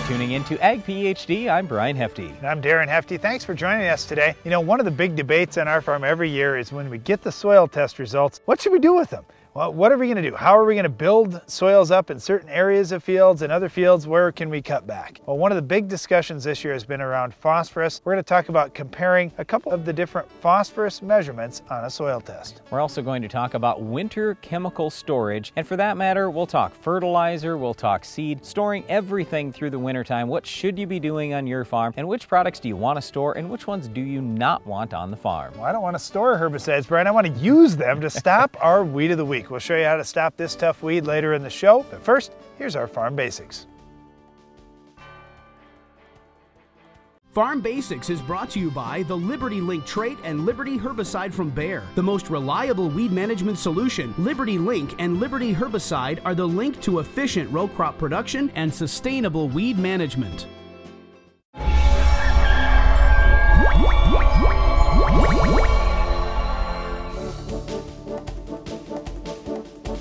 tuning in to Ag PhD. I'm Brian Hefty. And I'm Darren Hefty. Thanks for joining us today. You know, one of the big debates on our farm every year is when we get the soil test results, what should we do with them? Well, what are we going to do? How are we going to build soils up in certain areas of fields and other fields? Where can we cut back? Well, one of the big discussions this year has been around phosphorus. We're going to talk about comparing a couple of the different phosphorus measurements on a soil test. We're also going to talk about winter chemical storage. And for that matter, we'll talk fertilizer, we'll talk seed, storing everything through the wintertime. What should you be doing on your farm? And which products do you want to store and which ones do you not want on the farm? Well, I don't want to store herbicides, Brian. I want to use them to stop our weed of the week. We'll show you how to stop this tough weed later in the show. But first, here's our farm basics. Farm Basics is brought to you by the Liberty Link trait and Liberty herbicide from Bayer. The most reliable weed management solution, Liberty Link and Liberty herbicide are the link to efficient row crop production and sustainable weed management.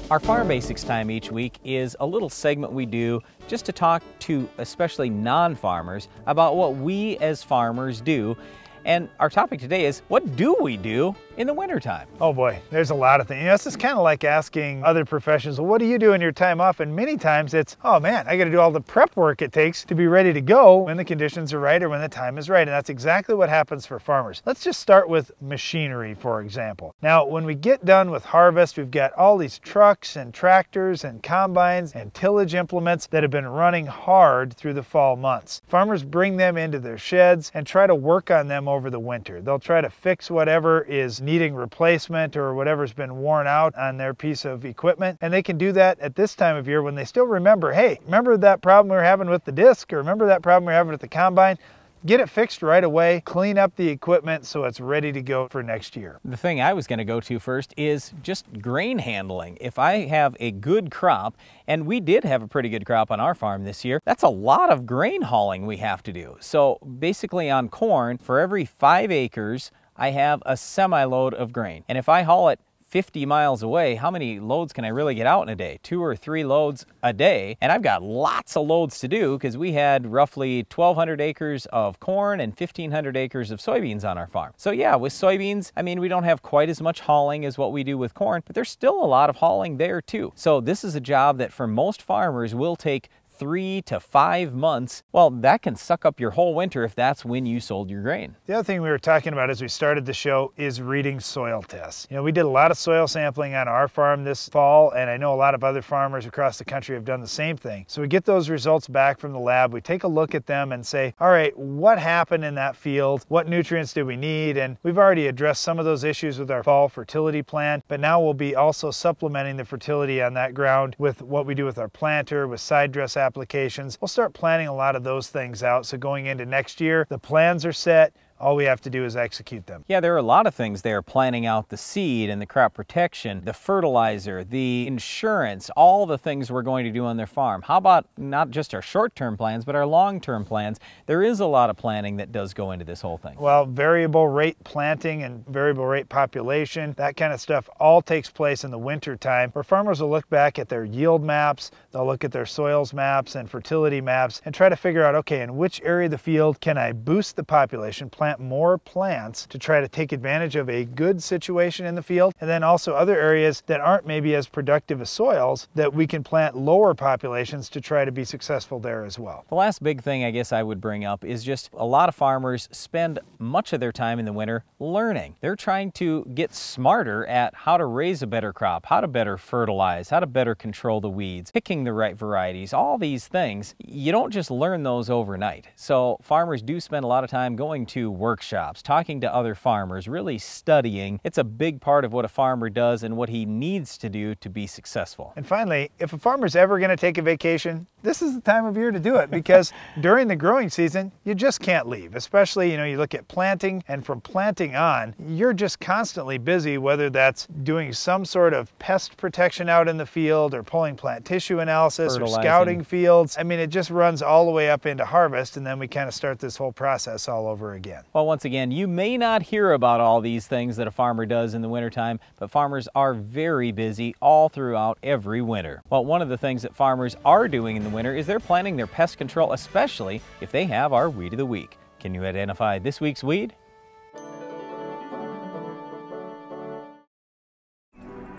Our Farm Basics time each week is a little segment we do just to talk to especially non-farmers about what we as farmers do. And our topic today is, what do we do in the wintertime? Oh boy, there's a lot of things. You know, this is kind of like asking other professions, well, what do you do in your time off? And many times it's, oh man, I got to do all the prep work it takes to be ready to go when the conditions are right or when the time is right. And that's exactly what happens for farmers. Let's just start with machinery, for example. Now, when we get done with harvest, we've got all these trucks and tractors and combines and tillage implements that have been running hard through the fall months. Farmers bring them into their sheds and try to work on them over the winter. They'll try to fix whatever is needing replacement or whatever's been worn out on their piece of equipment. And they can do that at this time of year when they still remember, hey, remember that problem we were having with the disc, or remember that problem we were having with the combine? Get it fixed right away, clean up the equipment so it's ready to go for next year. The thing I was going to go to first is just grain handling. If I have a good crop, and we did have a pretty good crop on our farm this year, that's a lot of grain hauling we have to do. So basically on corn, for every 5 acres, I have a semi-load of grain. And if I haul it 50 miles away, how many loads can I really get out in a day? 2 or 3 loads a day. And I've got lots of loads to do because we had roughly 1,200 acres of corn and 1,500 acres of soybeans on our farm. So yeah, with soybeans, I mean, we don't have quite as much hauling as what we do with corn, but there's still a lot of hauling there too. So this is a job that for most farmers will take 3 to 5 months. Well, that can suck up your whole winter if that's when you sold your grain. The other thing we were talking about as we started the show is reading soil tests. You know, we did a lot of soil sampling on our farm this fall, and I know a lot of other farmers across the country have done the same thing. So we get those results back from the lab, we take a look at them and say, all right, what happened in that field? What nutrients do we need? And we've already addressed some of those issues with our fall fertility plan, but now we'll be also supplementing the fertility on that ground with what we do with our planter, with side dress applications. We'll start planning a lot of those things out. So going into next year, the plans are set. All we have to do is execute them. Yeah, there are a lot of things there, planning out the seed and the crop protection, the fertilizer, the insurance, all the things we're going to do on their farm. How about not just our short-term plans, but our long-term plans? There is a lot of planning that does go into this whole thing. Well, variable rate planting and variable rate population, that kind of stuff all takes place in the winter time, where farmers will look back at their yield maps, they'll look at their soils maps and fertility maps and try to figure out, okay, in which area of the field can I boost the population, plant more plants to try to take advantage of a good situation in the field, and then also other areas that aren't maybe as productive as soils that we can plant lower populations to try to be successful there as well. The last big thing I guess I would bring up is just a lot of farmers spend much of their time in the winter learning. They're trying to get smarter at how to raise a better crop, how to better fertilize, how to better control the weeds, picking the right varieties, all these things. You don't just learn those overnight. So farmers do spend a lot of time going to workshops, talking to other farmers, really studying. It's a big part of what a farmer does and what he needs to do to be successful. And finally, if a farmer's ever going to take a vacation, this is the time of year to do it, because during the growing season, you just can't leave. Especially, you know, you look at planting, and from planting on, you're just constantly busy, whether that's doing some sort of pest protection out in the field or pulling plant tissue analysis or scouting fields. I mean, it just runs all the way up into harvest, and then we kind of start this whole process all over again. Well, once again, you may not hear about all these things that a farmer does in the wintertime, but farmers are very busy all throughout every winter. Well, one of the things that farmers are doing in the winter is they're planning their pest control, especially if they have our Weed of the Week. Can you identify this week's weed?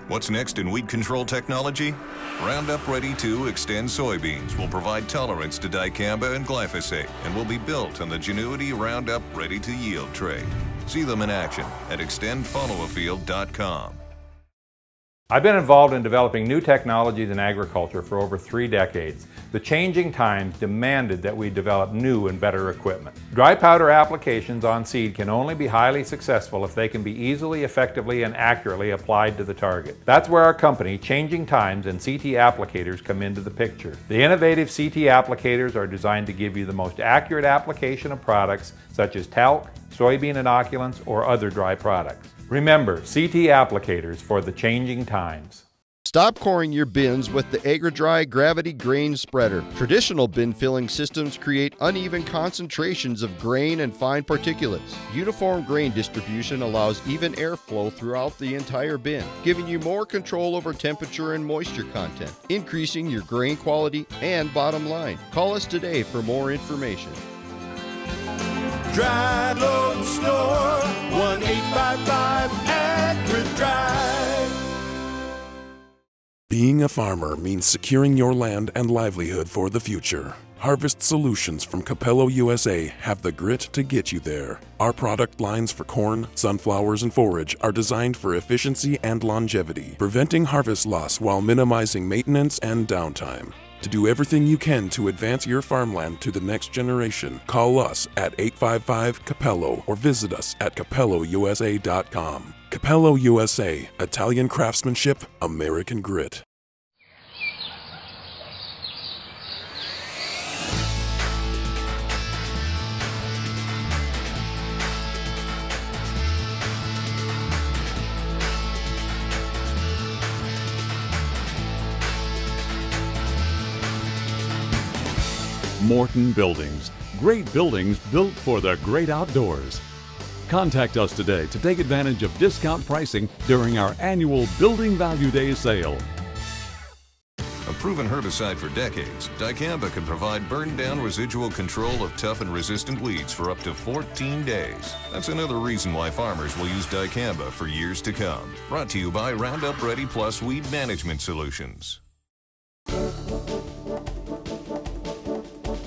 What's next in weed control technology? Roundup Ready 2 Extend soybeans will provide tolerance to dicamba and glyphosate and will be built on the Genuity Roundup Ready to Yield tray. See them in action at extendfollowafield.com. I've been involved in developing new technologies in agriculture for over 3 decades. The changing times demanded that we develop new and better equipment. Dry powder applications on seed can only be highly successful if they can be easily, effectively, and accurately applied to the target. That's where our company, Changing Times and CT Applicators, come into the picture. The innovative CT applicators are designed to give you the most accurate application of products such as talc, soybean inoculants, or other dry products. Remember, CT Applicators for the changing times. Stop coring your bins with the AgriDry Gravity Grain Spreader. Traditional bin filling systems create uneven concentrations of grain and fine particulates. Uniform grain distribution allows even airflow throughout the entire bin, giving you more control over temperature and moisture content, increasing your grain quality and bottom line. Call us today for more information. Dry Load Store, 1-855 AgriDry. Being a farmer means securing your land and livelihood for the future. Harvest Solutions from Capello USA have the grit to get you there. Our product lines for corn, sunflowers, and forage are designed for efficiency and longevity, preventing harvest loss while minimizing maintenance and downtime. To do everything you can to advance your farmland to the next generation, call us at 855-CAPELLO or visit us at capellousa.com. Capello USA, Italian craftsmanship, American grit. Morton Buildings. Great buildings built for the great outdoors. Contact us today to take advantage of discount pricing during our annual Building Value Day sale. A proven herbicide for decades, dicamba can provide burn-down residual control of tough and resistant weeds for up to 14 days. That's another reason why farmers will use dicamba for years to come. Brought to you by Roundup Ready Plus Weed Management Solutions.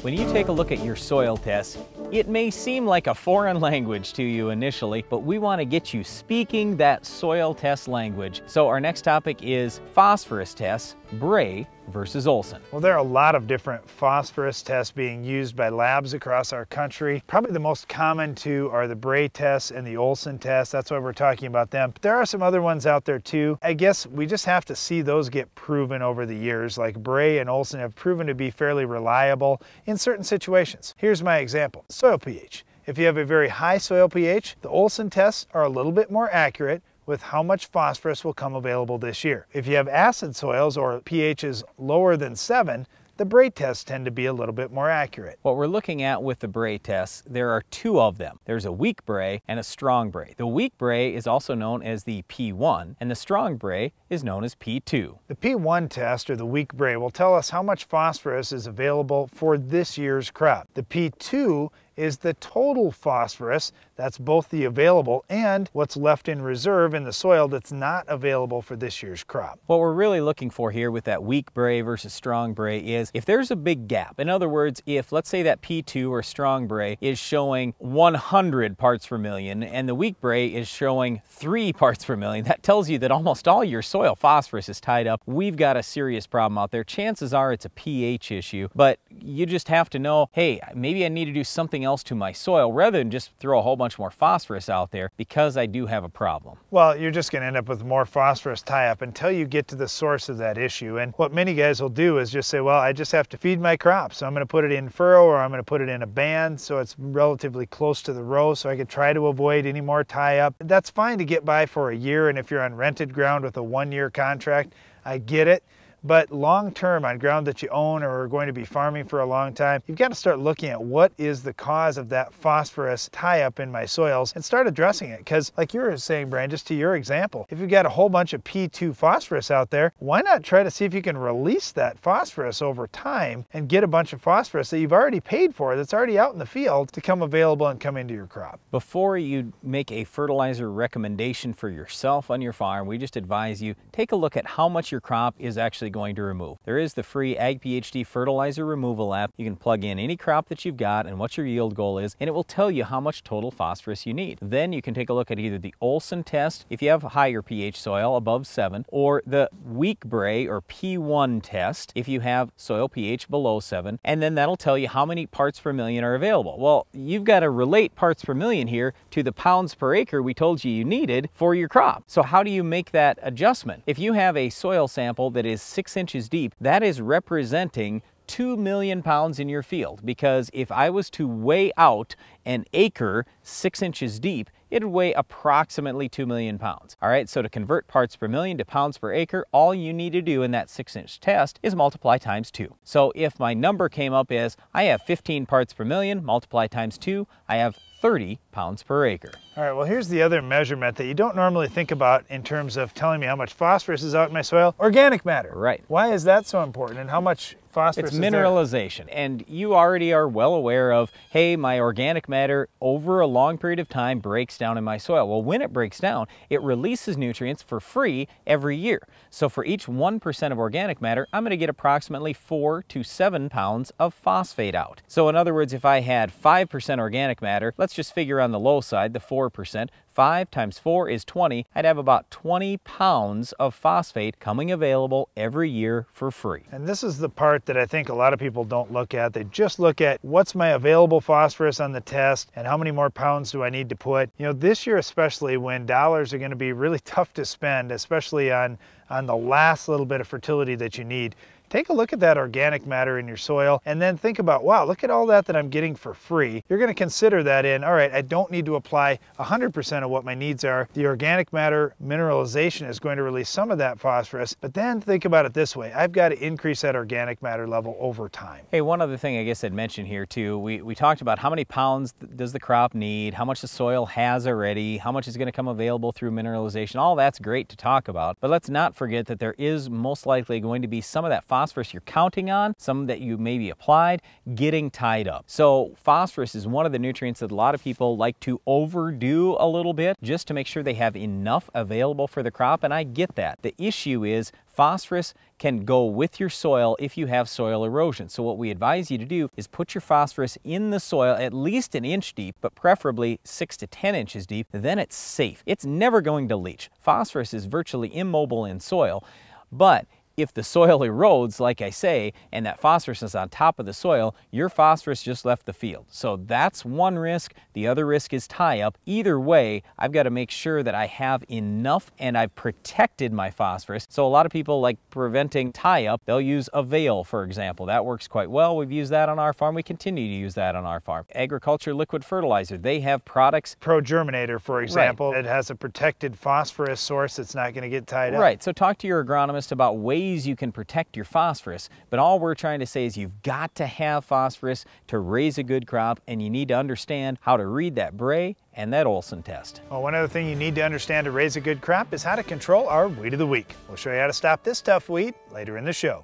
When you take a look at your soil tests, it may seem like a foreign language to you initially, but we want to get you speaking that soil test language. So our next topic is phosphorus tests, Bray versus Olsen. Well, there are a lot of different phosphorus tests being used by labs across our country. Probably the most common two are the Bray tests and the Olsen tests. That's why we're talking about them. But there are some other ones out there too. I guess we just have to see those get proven over the years. Like Bray and Olsen have proven to be fairly reliable in certain situations. Here's my example. Soil pH. If you have a very high soil pH, the Olsen tests are a little bit more accurate with how much phosphorus will come available this year. If you have acid soils or pH is lower than 7, the Bray tests tend to be a little bit more accurate. What we're looking at with the Bray tests, there are two of them. There's a weak Bray and a strong Bray. The weak Bray is also known as the P1, and the strong Bray is known as P2. The P1 test, or the weak Bray, will tell us how much phosphorus is available for this year's crop. The P2 is the total phosphorus. That's both the available and what's left in reserve in the soil that's not available for this year's crop. What we're really looking for here with that weak Bray versus strong Bray is if there's a big gap. In other words, if let's say that P2 or strong Bray is showing 100 parts per million and the weak Bray is showing 3 parts per million, that tells you that almost all your soil phosphorus is tied up. We've got a serious problem out there. Chances are it's a pH issue, but you just have to know, hey, maybe I need to do something else to my soil rather than just throw a whole bunch more phosphorus out there because I do have a problem. Well, you're just going to end up with more phosphorus tie-up until you get to the source of that issue. And what many guys will do is just say, well, I just have to feed my crop, so I'm going to put it in furrow or I'm going to put it in a band so it's relatively close to the row so I can try to avoid any more tie-up. That's fine to get by for a year, and if you're on rented ground with a 1-year contract, I get it. But long term, on ground that you own or are going to be farming for a long time, you've got to start looking at what is the cause of that phosphorus tie up in my soils and start addressing it. Because like you were saying, Brian, just to your example, if you've got a whole bunch of P2 phosphorus out there, why not try to see if you can release that phosphorus over time and get a bunch of phosphorus that you've already paid for, that's already out in the field, to come available and come into your crop. Before you make a fertilizer recommendation for yourself on your farm, we just advise you take a look at how much your crop is actually going to remove. There is the free Ag PhD fertilizer removal app. You can plug in any crop that you've got and what your yield goal is, and it will tell you how much total phosphorus you need. Then you can take a look at either the Olsen test if you have higher pH soil above 7, or the weak Bray or P1 test if you have soil pH below 7, and then that'll tell you how many parts per million are available. Well, you've got to relate parts per million here to the pounds per acre we told you needed for your crop. So how do you make that adjustment? If you have a soil sample that is 6 inches deep, that is representing 2 million pounds in your field, because if I was to weigh out an acre 6 inches deep, it would weigh approximately 2 million pounds. All right, so to convert parts per million to pounds per acre, all you need to do in that 6-inch test is multiply times 2. So if my number came up as I have 15 parts per million, multiply times 2, I have 30 pounds per acre. All right, well, here's the other measurement that you don't normally think about in terms of telling me how much phosphorus is out in my soil: organic matter. Right. Why is that so important, and how much phosphorus is there? It's mineralization. And you already are well aware of, hey, my organic matter over a long period of time breaks down in my soil. Well, when it breaks down, it releases nutrients for free every year. So for each 1% of organic matter, I'm going to get approximately 4 to 7 pounds of phosphate out. So in other words, if I had 5% organic matter, let's just figure on the low side, the 4%, 5 times 4 is 20. I'd have about 20 pounds of phosphate coming available every year for free. And this is the part that I think a lot of people don't look at. They just look at what's my available phosphorus on the test and how many more pounds do I need to put. You know, this year especially, when dollars are going to be really tough to spend, especially on the last little bit of fertility that you need, take a look at that organic matter in your soil and then think about, wow, look at all that I'm getting for free. You're going to consider that in, all right, I don't need to apply 100% of what my needs are. The organic matter mineralization is going to release some of that phosphorus, but then think about it this way: I've got to increase that organic matter level over time. Hey, one other thing I guess I'd mention here too, we talked about how many pounds does the crop need, how much the soil has already, how much is going to come available through mineralization. All that's great to talk about, but let's not forget that there is most likely going to be some of that phosphorus you're counting on, some that you maybe applied, getting tied up. So phosphorus is one of the nutrients that a lot of people like to overdo a little bit just to make sure they have enough available for the crop, and I get that. The issue is phosphorus can go with your soil if you have soil erosion. So what we advise you to do is put your phosphorus in the soil at least an inch deep, but preferably 6 to 10 inches deep. Then it's safe. It's never going to leach. Phosphorus is virtually immobile in soil, but if the soil erodes, like I say, and that phosphorus is on top of the soil, your phosphorus just left the field. So that's one risk. The other risk is tie-up. Either way, I've got to make sure that I have enough and I've protected my phosphorus. So a lot of people like preventing tie-up. They'll use a veil, for example. That works quite well. We've used that on our farm. We continue to use that on our farm. Agriculture liquid fertilizer, they have products. Pro-germinator, for example, right. It has a protected phosphorus source that's not going to get tied up. Right, so talk to your agronomist about ways you can protect your phosphorus, but all we're trying to say is you've got to have phosphorus to raise a good crop, and you need to understand how to read that Bray and that Olsen test. Well, one other thing you need to understand to raise a good crop is how to control our weed of the week. We'll show you how to stop this tough weed later in the show.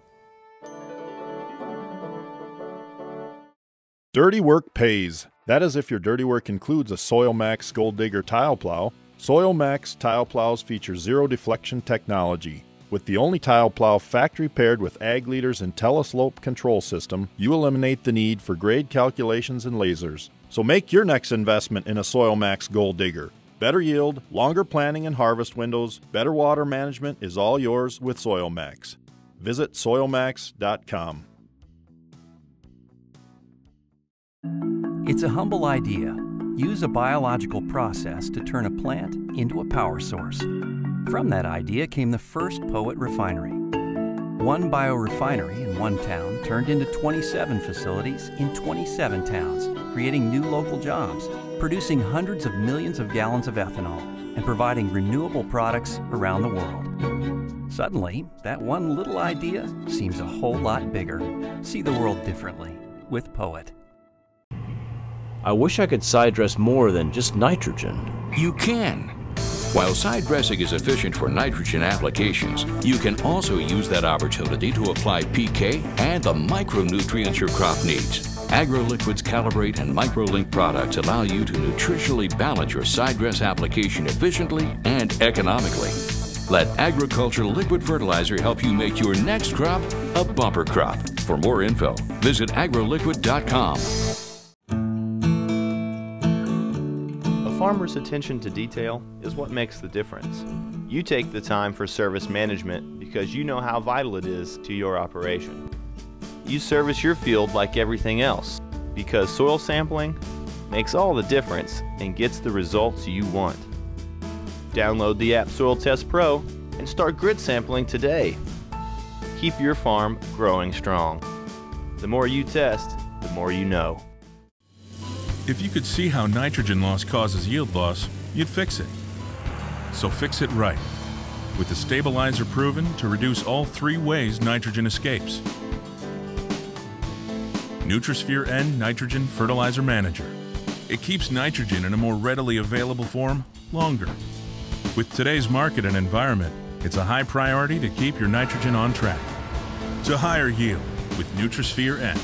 Dirty work pays. That is if your dirty work includes a Soil Max Gold Digger tile plow. Soil Max tile plows feature zero deflection technology. With the only tile plow factory paired with Ag Leader's IntelliSlope control system, you eliminate the need for grade calculations and lasers. So make your next investment in a Soil Max Gold Digger. Better yield, longer planting and harvest windows, better water management is all yours with Soil Max. Visit soilmax.com. It's a humble idea. Use a biological process to turn a plant into a power source. From that idea came the first Poet Refinery. One biorefinery in one town turned into 27 facilities in 27 towns, creating new local jobs, producing hundreds of millions of gallons of ethanol, and providing renewable products around the world. Suddenly, that one little idea seems a whole lot bigger. See the world differently with Poet. I wish I could side dress more than just nitrogen. You can. While side dressing is efficient for nitrogen applications, you can also use that opportunity to apply PK and the micronutrients your crop needs. AgroLiquid's Calibrate and MicroLink products allow you to nutritionally balance your side dress application efficiently and economically. Let agriculture liquid fertilizer help you make your next crop a bumper crop. For more info, visit agroliquid.com. A farmer's attention to detail is what makes the difference. You take the time for service management because you know how vital it is to your operation. You service your field like everything else because soil sampling makes all the difference and gets the results you want. Download the app Soil Test Pro and start grid sampling today. Keep your farm growing strong. The more you test, the more you know. If you could see how nitrogen loss causes yield loss, you'd fix it. So fix it right, with the stabilizer proven to reduce all 3 ways nitrogen escapes. Nutrisphere N Nitrogen Fertilizer Manager. It keeps nitrogen in a more readily available form longer. With today's market and environment, it's a high priority to keep your nitrogen on track. To higher yield with Nutrisphere N.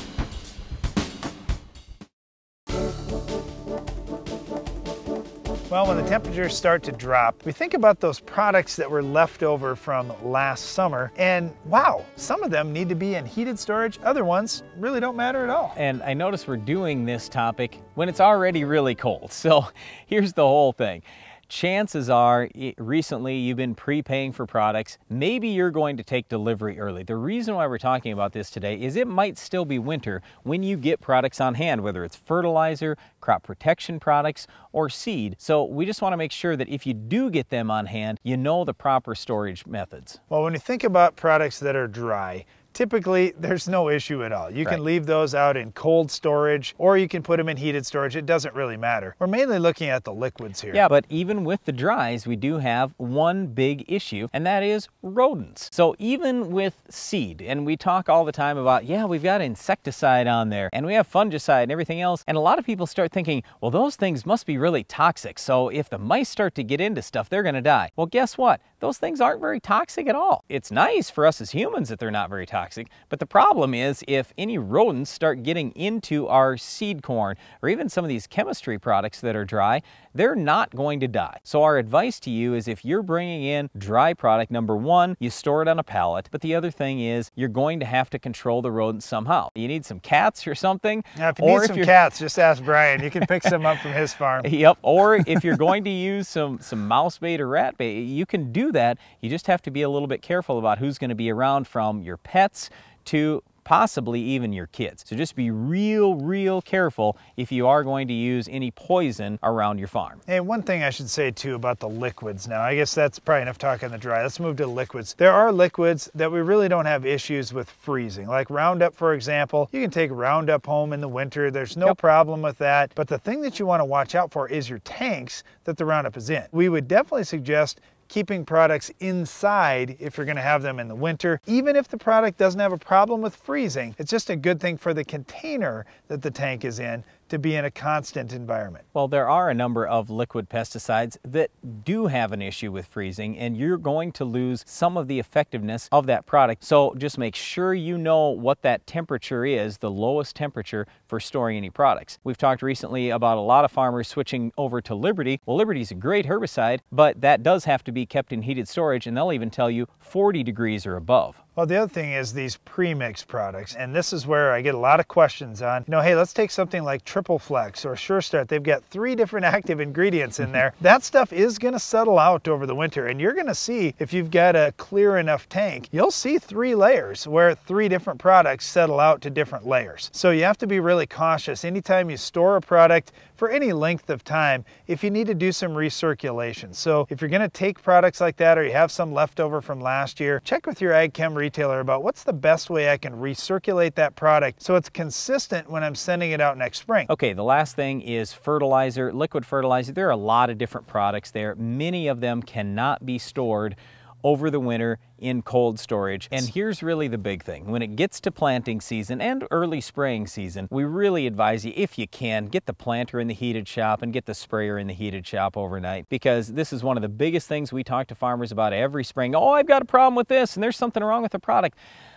Well, when the temperatures start to drop, we think about those products that were left over from last summer, and wow, some of them need to be in heated storage, other ones really don't matter at all. And I notice we're doing this topic when it's already really cold. So here's the whole thing. Chances are, recently you've been prepaying for products. Maybe you're going to take delivery early. The reason why we're talking about this today is it might still be winter when you get products on hand, whether it's fertilizer, crop protection products, or seed. So we just want to make sure that if you do get them on hand, you know the proper storage methods. Well, when you think about products that are dry, typically there's no issue at all. You can leave those out in cold storage or you can put them in heated storage. It doesn't really matter. We're mainly looking at the liquids here. Yeah, but even with the dries, we do have one big issue, and that is rodents. So even with seed, and we talk all the time about, yeah, we've got insecticide on there and we have fungicide and everything else, and a lot of people start thinking, well, those things must be really toxic. So if the mice start to get into stuff, they're gonna die. Well, guess what? Those things aren't very toxic at all. It's nice for us as humans that they're not very toxic, but the problem is if any rodents start getting into our seed corn or even some of these chemistry products that are dry, they're not going to die. So our advice to you is if you're bringing in dry product, number one, you store it on a pallet, but the other thing is you're going to have to control the rodents somehow. You need some cats or something. Now, if you need some cats, just ask Brian. You can pick some up from his farm. Yep, or if you're going to use some mouse bait or rat bait, you can do that. You just have to be a little bit careful about who's going to be around, from your pets to possibly even your kids. So just be real careful if you are going to use any poison around your farm. Hey, one thing I should say too about the liquids now, I guess that's probably enough talk on the dry. Let's move to the liquids. There are liquids that we really don't have issues with freezing. Like Roundup, for example. You can take Roundup home in the winter. There's no problem with that. But the thing that you want to watch out for is your tanks that the Roundup is in. We would definitely suggest keeping products inside if you're going to have them in the winter. Even if the product doesn't have a problem with freezing, it's just a good thing for the container that the tank is in to be in a constant environment. Well, there are a number of liquid pesticides that do have an issue with freezing, and you're going to lose some of the effectiveness of that product. So just make sure you know what that temperature is, the lowest temperature for storing any products. We've talked recently about a lot of farmers switching over to Liberty. Well, Liberty's a great herbicide, but that does have to be kept in heated storage, and they'll even tell you 40 degrees or above. Well, the other thing is these premix products, and this is where I get a lot of questions on, hey, let's take something like Triple Flex or Sure Start. They've got 3 different active ingredients in there. That stuff is going to settle out over the winter, and you're going to see, if you've got a clear enough tank, you'll see 3 layers where 3 different products settle out to different layers. So you have to be really cautious anytime you store a product for any length of time if you need to do some recirculation. So if you're going to take products like that or you have some leftover from last year, check with your Ag Chem retailer about what's the best way I can recirculate that product so it's consistent when I'm sending it out next spring. Okay, the last thing is fertilizer, liquid fertilizer. There are a lot of different products there. Many of them cannot be stored over the winter in cold storage. And here's really the big thing. When it gets to planting season and early spraying season, we really advise you, if you can, get the planter in the heated shop and get the sprayer in the heated shop overnight, because this is one of the biggest things we talk to farmers about every spring. Oh, I've got a problem with this and there's something wrong with the product.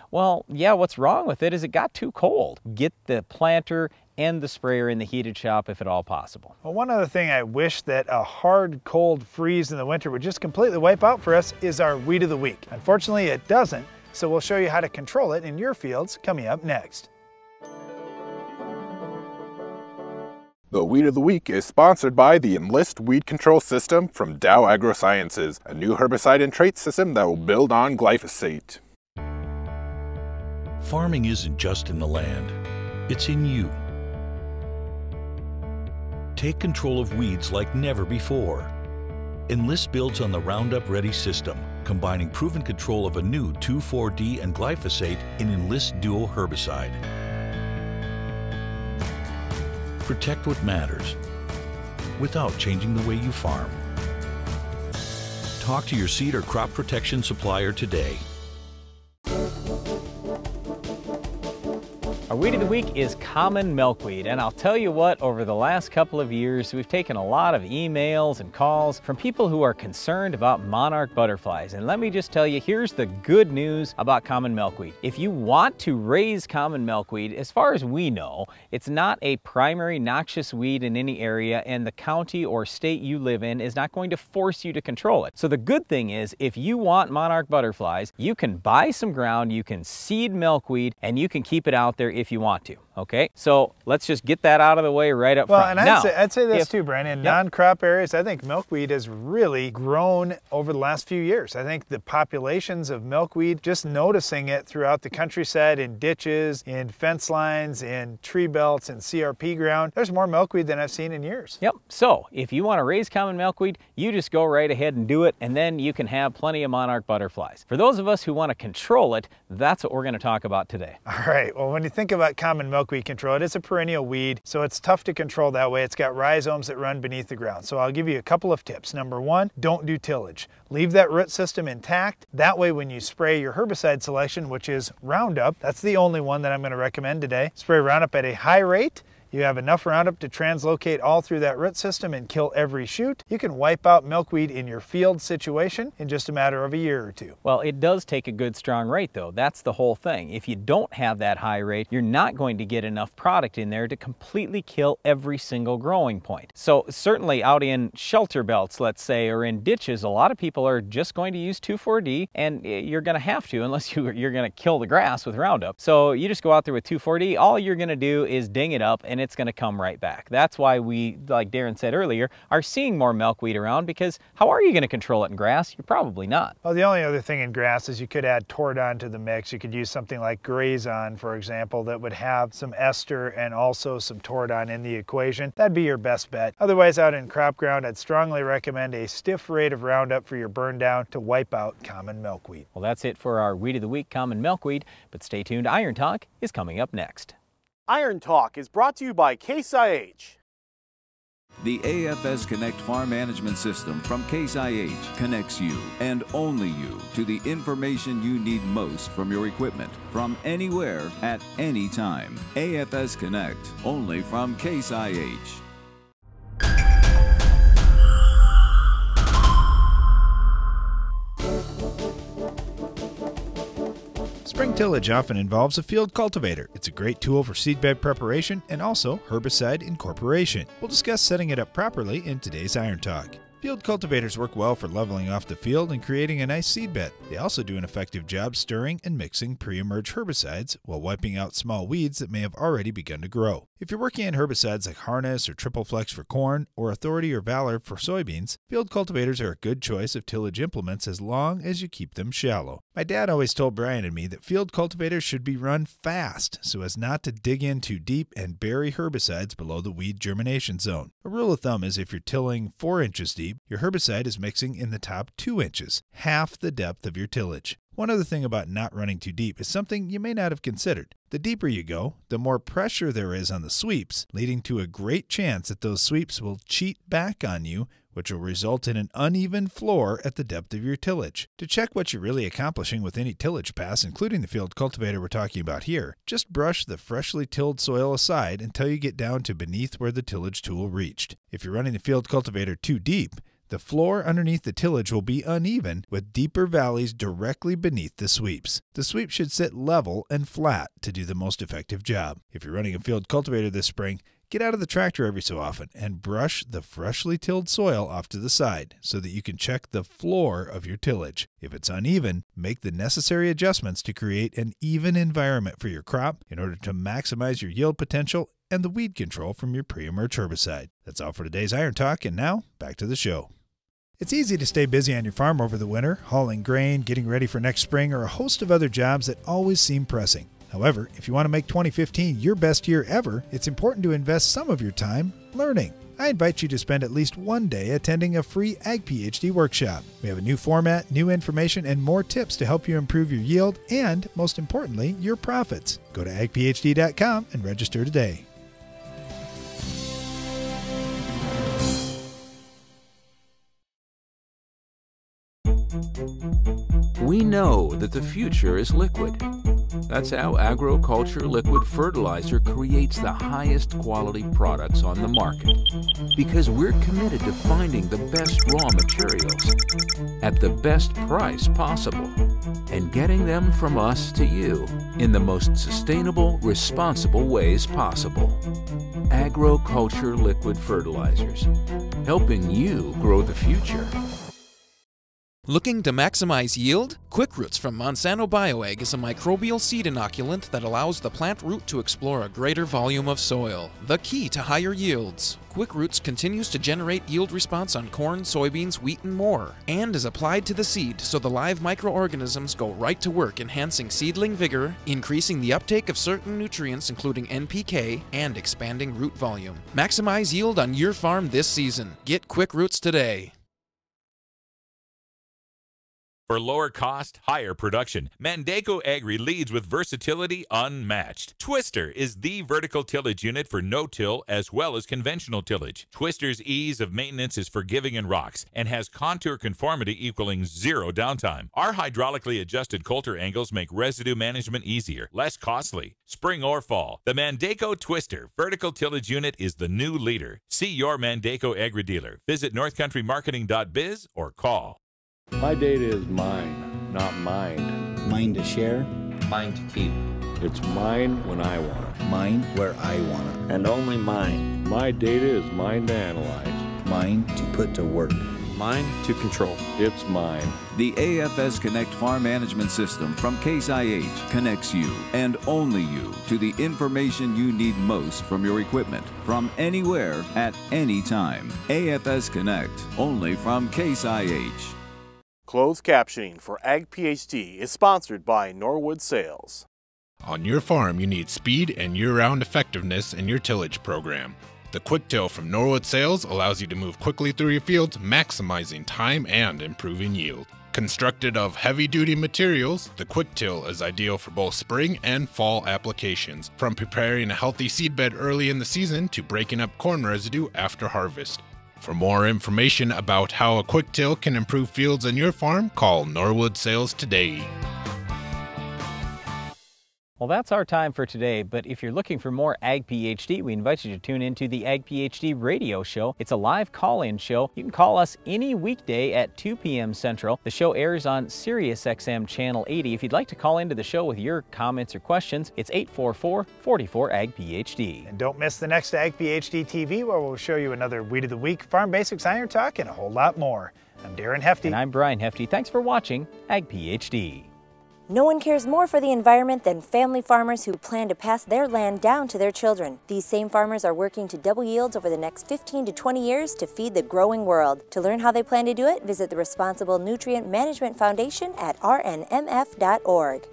Well, yeah, what's wrong with it is it got too cold. Get the planter and the sprayer in the heated shop if at all possible. Well, one other thing I wish that a hard, cold freeze in the winter would just completely wipe out for us is our weed of the week. Unfortunately, it doesn't, so we'll show you how to control it in your fields coming up next. The Weed of the Week is sponsored by the Enlist Weed Control System from Dow AgroSciences, a new herbicide and trait system that will build on glyphosate. Farming isn't just in the land, it's in you. Take control of weeds like never before. Enlist builds on the Roundup Ready system, combining proven control of a new 2,4-D and glyphosate in Enlist Duo herbicide. Protect what matters without changing the way you farm. Talk to your seed or crop protection supplier today. Our weed of the week is common milkweed, and I'll tell you what, over the last couple of years we've taken a lot of emails and calls from people who are concerned about monarch butterflies. And let me just tell you, here's the good news about common milkweed. If you want to raise common milkweed, as far as we know, it's not a primary noxious weed in any area, and the county or state you live in is not going to force you to control it. So the good thing is, if you want monarch butterflies, you can buy some ground, you can seed milkweed, and you can keep it out there if you want to, okay? So let's just get that out of the way right up front. And I'd say this too, Brian. In non-crop areas, I think milkweed has really grown over the last few years. I think the populations of milkweed, just noticing it throughout the countryside, in ditches, in fence lines, in tree belts, and CRP ground, there's more milkweed than I've seen in years. Yep, so if you want to raise common milkweed, you just go right ahead and do it, and then you can have plenty of monarch butterflies. For those of us who want to control it, that's what we're going to talk about today. All right, well, when you think about common milkweed control, it is a perennial weed, so it's tough to control that way. It's got rhizomes that run beneath the ground. So I'll give you a couple of tips. Number one, don't do tillage. Leave that root system intact. That way when you spray your herbicide selection, which is Roundup, that's the only one that I'm going to recommend today. Spray Roundup at a high rate. You have enough Roundup to translocate all through that root system and kill every shoot. You can wipe out milkweed in your field situation in just a matter of a year or two. Well, it does take a good strong rate though. That's the whole thing. If you don't have that high rate, you're not going to get enough product in there to completely kill every single growing point. So certainly out in shelter belts, let's say, or in ditches, a lot of people are just going to use 2,4-D, and you're going to have to unless you're going to kill the grass with Roundup. So you just go out there with 2,4-D. All you're going to do is ding it up, and it's going to come right back. That's why we, like Darren said earlier, are seeing more milkweed around, because how are you going to control it in grass? You're probably not. Well, the only other thing in grass is you could add Tordon to the mix. You could use something like Grazon, for example, that would have some ester and also some Tordon in the equation. That'd be your best bet. Otherwise, out in crop ground, I'd strongly recommend a stiff rate of Roundup for your burn down to wipe out common milkweed. Well, that's it for our Weed of the Week, common milkweed, but stay tuned. Iron Talk is coming up next. Iron Talk is brought to you by Case IH. The AFS Connect Farm Management System from Case IH connects you, and only you, to the information you need most from your equipment, from anywhere, at any time. AFS Connect, only from Case IH. Spring tillage often involves a field cultivator. It's a great tool for seedbed preparation and also herbicide incorporation. We'll discuss setting it up properly in today's Iron Talk. Field cultivators work well for leveling off the field and creating a nice seedbed. They also do an effective job stirring and mixing pre-emerge herbicides while wiping out small weeds that may have already begun to grow. If you're working in herbicides like Harness or Triple Flex for corn, or Authority or Valor for soybeans, field cultivators are a good choice of tillage implements as long as you keep them shallow. My dad always told Brian and me that field cultivators should be run fast so as not to dig in too deep and bury herbicides below the weed germination zone. A rule of thumb is if you're tilling 4 inches deep, your herbicide is mixing in the top 2 inches, half the depth of your tillage. One other thing about not running too deep is something you may not have considered. The deeper you go, the more pressure there is on the sweeps, leading to a great chance that those sweeps will cheat back on you, which will result in an uneven floor at the depth of your tillage. To check what you're really accomplishing with any tillage pass, including the field cultivator we're talking about here, just brush the freshly tilled soil aside until you get down to beneath where the tillage tool reached. If you're running the field cultivator too deep, the floor underneath the tillage will be uneven, with deeper valleys directly beneath the sweeps. The sweep should sit level and flat to do the most effective job. If you're running a field cultivator this spring, get out of the tractor every so often and brush the freshly tilled soil off to the side so that you can check the floor of your tillage. If it's uneven, make the necessary adjustments to create an even environment for your crop in order to maximize your yield potential and the weed control from your pre-emerge herbicide. That's all for today's Iron Talk, and now back to the show. It's easy to stay busy on your farm over the winter, hauling grain, getting ready for next spring, or a host of other jobs that always seem pressing. However, if you want to make 2015 your best year ever, it's important to invest some of your time learning. I invite you to spend at least one day attending a free Ag PhD workshop. We have a new format, new information, and more tips to help you improve your yield and, most importantly, your profits. Go to agphd.com and register today. We know that the future is liquid. That's how Agriculture Liquid Fertilizer creates the highest quality products on the market. Because we're committed to finding the best raw materials at the best price possible and getting them from us to you in the most sustainable, responsible ways possible. Agriculture Liquid Fertilizers, helping you grow the future. Looking to maximize yield? Quick Roots from Monsanto Bioag is a microbial seed inoculant that allows the plant root to explore a greater volume of soil, the key to higher yields. Quick Roots continues to generate yield response on corn, soybeans, wheat, and more, and is applied to the seed so the live microorganisms go right to work enhancing seedling vigor, increasing the uptake of certain nutrients including NPK, and expanding root volume. Maximize yield on your farm this season. Get Quick Roots today. For lower cost, higher production, Mandaco Agri leads with versatility unmatched. Twister is the vertical tillage unit for no-till as well as conventional tillage. Twister's ease of maintenance is forgiving and rocks and has contour conformity equaling zero downtime. Our hydraulically adjusted coulter angles make residue management easier, less costly. Spring or fall, the Mandaco Twister vertical tillage unit is the new leader. See your Mandaco Agri dealer. Visit northcountrymarketing.biz or call. My data is mine, not mined. Mine to share, mine to keep. It's mine when I want it. Mine where I want it. And only mine. My data is mine to analyze. Mine to put to work. Mine to control. It's mine. The AFS Connect Farm Management System from Case IH connects you, and only you, to the information you need most from your equipment, from anywhere, at any time. AFS Connect, only from Case IH. Closed captioning for Ag PhD is sponsored by Norwood Sales. On your farm, you need speed and year-round effectiveness in your tillage program. The Quick Till from Norwood Sales allows you to move quickly through your fields, maximizing time and improving yield. Constructed of heavy-duty materials, the Quick Till is ideal for both spring and fall applications, from preparing a healthy seedbed early in the season to breaking up corn residue after harvest. For more information about how a Quick Till can improve fields on your farm, call Norwood Sales today. Well, that's our time for today, but if you're looking for more Ag PhD, we invite you to tune into the Ag PhD radio show. It's a live call-in show. You can call us any weekday at 2 p.m. Central. The show airs on Sirius XM Channel 80. If you'd like to call into the show with your comments or questions, it's 844-44-AG-PhD. And don't miss the next Ag PhD TV, where we'll show you another Weed of the Week, Farm Basics Iron Talk, and a whole lot more. I'm Darren Hefty. And I'm Brian Hefty. Thanks for watching Ag PhD. No one cares more for the environment than family farmers who plan to pass their land down to their children. These same farmers are working to double yields over the next 15 to 20 years to feed the growing world. To learn how they plan to do it, visit the Responsible Nutrient Management Foundation at rnmf.org.